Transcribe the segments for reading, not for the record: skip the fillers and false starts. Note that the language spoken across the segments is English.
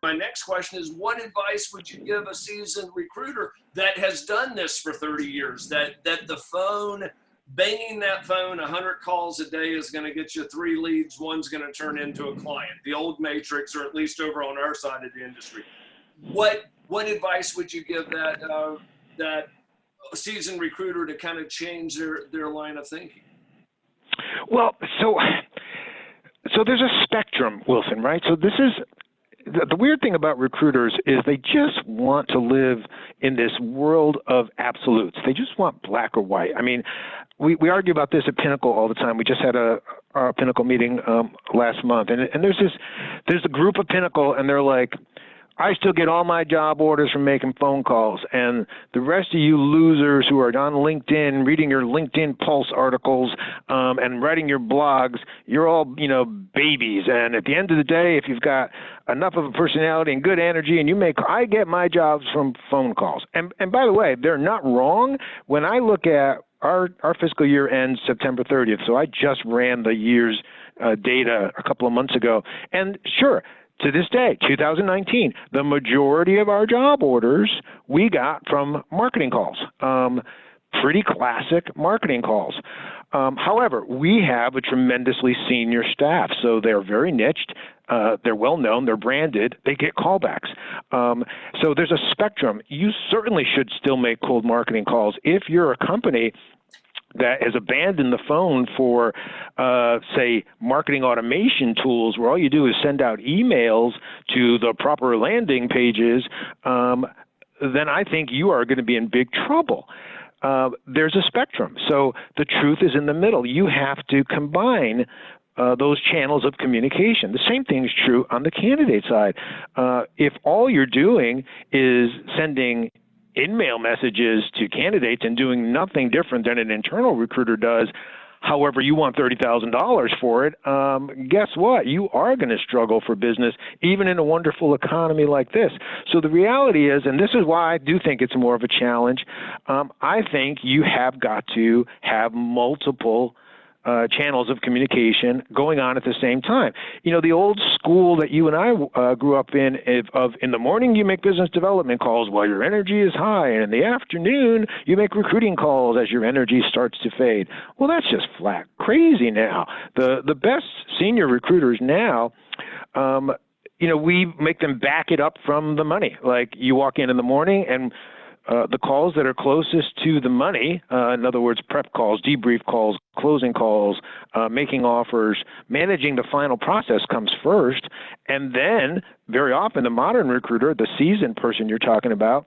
my next question is, what advice would you give a seasoned recruiter that has done this for 30 years, that the phone, banging that phone 100 calls a day is going to get you 3 leads, one's going to turn into a client, the old matrix, or at least over on our side of the industry? What advice would you give that seasoned recruiter to kind of change their line of thinking? Well, so there's a spectrum, Wilson, right? So this is the weird thing about recruiters is they just want to live in this world of absolutes. They just want black or white. I mean, we argue about this at Pinnacle all the time. We just had our Pinnacle meeting last month, and there's a group of Pinnacle, and they're like, I still get all my job orders from making phone calls, and the rest of you losers who are on LinkedIn, reading your LinkedIn Pulse articles and writing your blogs, you're all, babies. And at the end of the day, if you've got enough of a personality and good energy, and I get my jobs from phone calls. And by the way, they're not wrong. When I look at our fiscal year ends September 30th, so I just ran the year's data a couple of months ago, and sure, to this day, 2019, the majority of our job orders we got from marketing calls, pretty classic marketing calls. However, we have a tremendously senior staff, so they're very niched, they're well-known, they're branded, they get callbacks. So there's a spectrum. You certainly should still make cold marketing calls if you're a company that has abandoned the phone for, say, marketing automation tools where all you do is send out emails to the proper landing pages, then I think you are going to be in big trouble. There's a spectrum. So the truth is in the middle. You have to combine those channels of communication. The same thing is true on the candidate side. If all you're doing is sending in-mail messages to candidates and doing nothing different than an internal recruiter does, however, you want $30,000 for it, guess what? You are going to struggle for business, even in a wonderful economy like this. So the reality is, and this is why I do think it's more of a challenge, I think you have got to have multiple channels of communication going on at the same time. The old school that you and I grew up in the morning you make business development calls while your energy is high, and in the afternoon you make recruiting calls as your energy starts to fade. Well, that's just flat crazy now. The best senior recruiters now, we make them back it up from the money. Like you walk in the morning and the calls that are closest to the money, in other words, prep calls, debrief calls, closing calls, making offers, managing the final process comes first. And then very often the modern recruiter, the seasoned person you're talking about,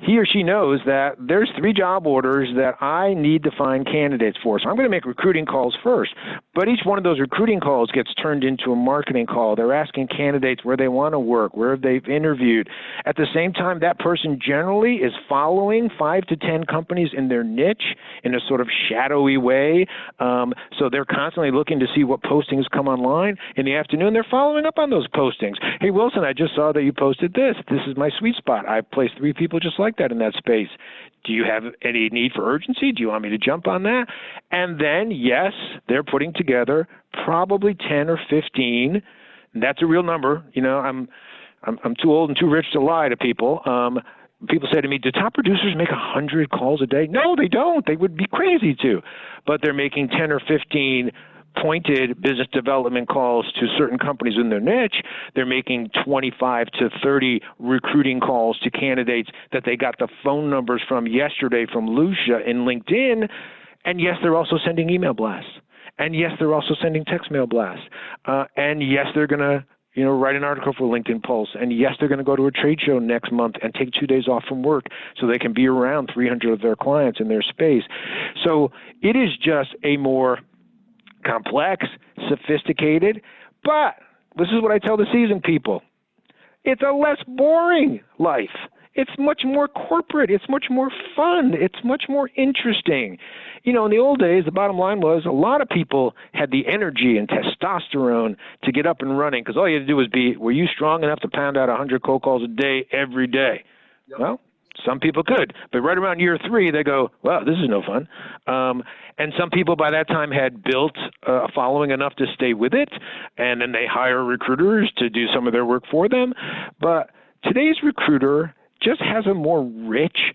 he or she knows that there's 3 job orders that I need to find candidates for. So I'm going to make recruiting calls first. But each one of those recruiting calls gets turned into a marketing call. They're asking candidates where they want to work, where they've interviewed. At the same time, that person generally is following 5 to 10 companies in their niche in a sort of shadowy way. So they're constantly looking to see what postings come online. In the afternoon, they're following up on those postings. Hey, Wilson, I just saw that you posted this. This is my sweet spot. I've placed 3 people just like that in that space. Do you have any need for urgency? Do you want me to jump on that? And then, yes, they're putting together probably 10 or 15. That's a real number. I'm too old and too rich to lie to people. People say to me, do top producers make 100 calls a day? No, they don't. They would be crazy to. But they're making 10 or 15 pointed business development calls to certain companies in their niche. They're making 25 to 30 recruiting calls to candidates that they got the phone numbers from yesterday from Lucia in LinkedIn. And yes, they're also sending email blasts. And yes, they're also sending text mail blasts. And yes, they're going to write an article for LinkedIn Pulse. And yes, they're going to go to a trade show next month and take 2 days off from work so they can be around 300 of their clients in their space. So it is just a more complex, sophisticated, but this is what I tell the seasoned people. It's a less boring life. It's much more corporate. It's much more fun. It's much more interesting. In the old days, the bottom line was a lot of people had the energy and testosterone to get up and running because all you had to do was were you strong enough to pound out 100 cold calls a day every day? Yep. Well, Some people could, but right around year 3, they go, "Wow, this is no fun." And some people by that time had built a following enough to stay with it, and then they hire recruiters to do some of their work for them. But today's recruiter just has a more rich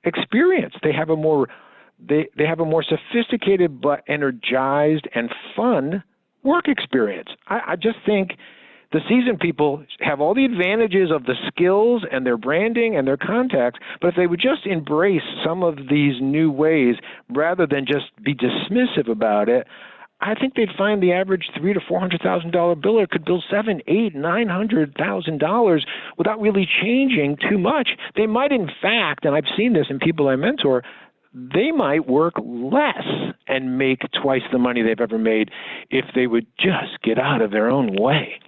experience. They have a more sophisticated but energized and fun work experience. I just think the seasoned people have all the advantages of the skills and their branding and their contacts, but if they would just embrace some of these new ways rather than just be dismissive about it, I think they'd find the average $300,000 to $400,000 biller could bill $700,000, $800,000, $900,000 without really changing too much. They might, in fact, and I've seen this in people I mentor, they might work less and make twice the money they've ever made if they would just get out of their own way.